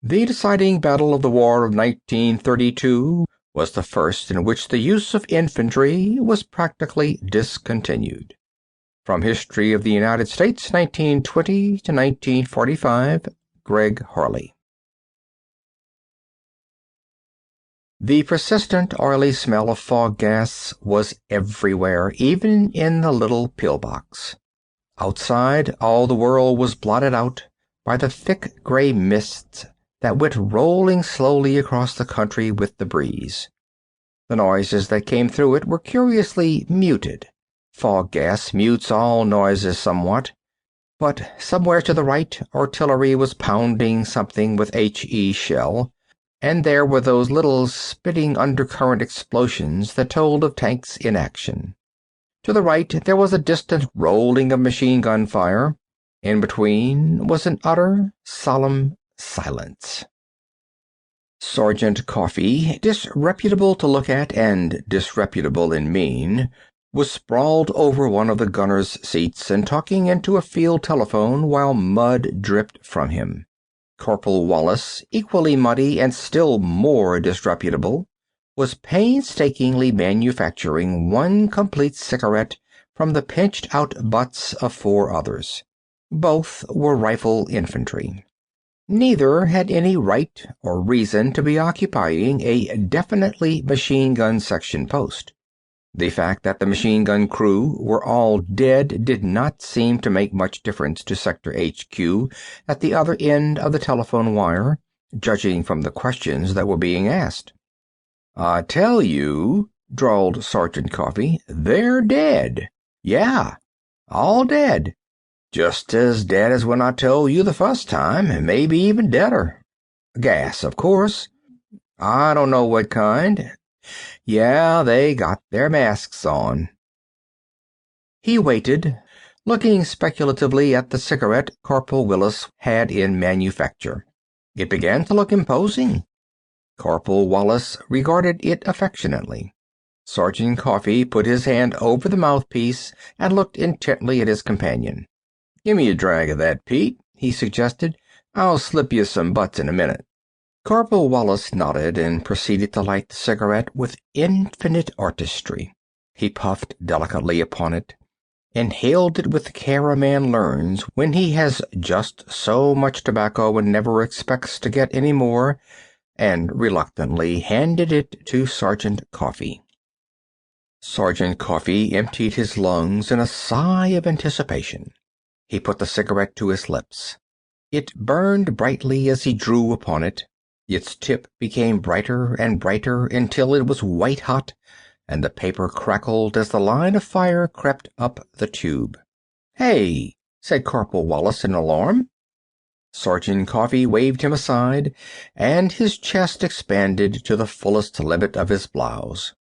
The deciding battle of the War of 1932 was the first in which the use of infantry was practically discontinued. From History of the United States, 1920 to 1945, Gregg-Harley. The persistent oily smell of fog gas was everywhere, even in the little pillbox. Outside, all the world was blotted out by the thick gray mists that went rolling slowly across the country with the breeze. The noises that came through it were curiously muted. Fog gas mutes all noises somewhat, but somewhere to the right, artillery was pounding something with HE shell, and there were those little spitting undercurrent explosions that told of tanks in action. To the right there was a distant rolling of machine gun fire. In between was an utter, solemn silence. Sergeant Coffee, disreputable to look at and disreputable in mien, was sprawled over one of the gunner's seats and talking into a field telephone while mud dripped from him. Corporal Wallace, equally muddy and still more disreputable, was painstakingly manufacturing one complete cigarette from the pinched-out butts of 4 others. Both were rifle infantry. Neither had any right or reason to be occupying a definitely machine-gun section post. The fact that the machine-gun crew were all dead did not seem to make much difference to Sector HQ at the other end of the telephone wire, judging from the questions that were being asked. "I tell you," drawled Sergeant Coffee, "they're dead. Yeah, all dead. Just as dead as when I told you the first time, maybe even deader. Gas, of course. I don't know what kind. Yeah, they got their masks on." He waited, looking speculatively at the cigarette Corporal Willis had in manufacture. It began to look imposing. Corporal Wallace regarded it affectionately. Sergeant Coffee put his hand over the mouthpiece and looked intently at his companion. "Give me a drag of that, Pete," he suggested. "I'll slip you some butts in a minute." Corporal Wallace nodded and proceeded to light the cigarette with infinite artistry. He puffed delicately upon it, inhaled it with the care a man learns when he has just so much tobacco and never expects to get any more, and reluctantly handed it to Sergeant Coffee. Sergeant Coffee emptied his lungs in a sigh of anticipation. He put the cigarette to his lips. It burned brightly as he drew upon it. Its tip became brighter and brighter until it was white-hot, and the paper crackled as the line of fire crept up the tube. "Hey!" said Corporal Wallace in alarm. Sergeant Coffee waved him aside, and his chest expanded to the fullest limit of his blouse.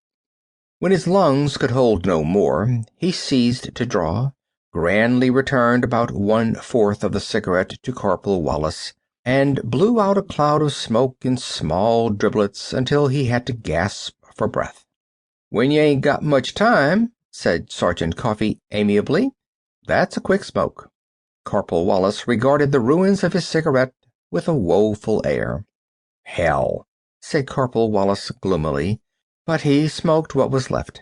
When his lungs could hold no more, he ceased to draw, grandly returned about 1/4 of the cigarette to Corporal Wallace, and blew out a cloud of smoke in small driblets until he had to gasp for breath. "When you ain't got much time," said Sergeant Coffee amiably, "that's a quick smoke." Corporal Wallace regarded the ruins of his cigarette with a woeful air. "Hell," said Corporal Wallace gloomily, but he smoked what was left.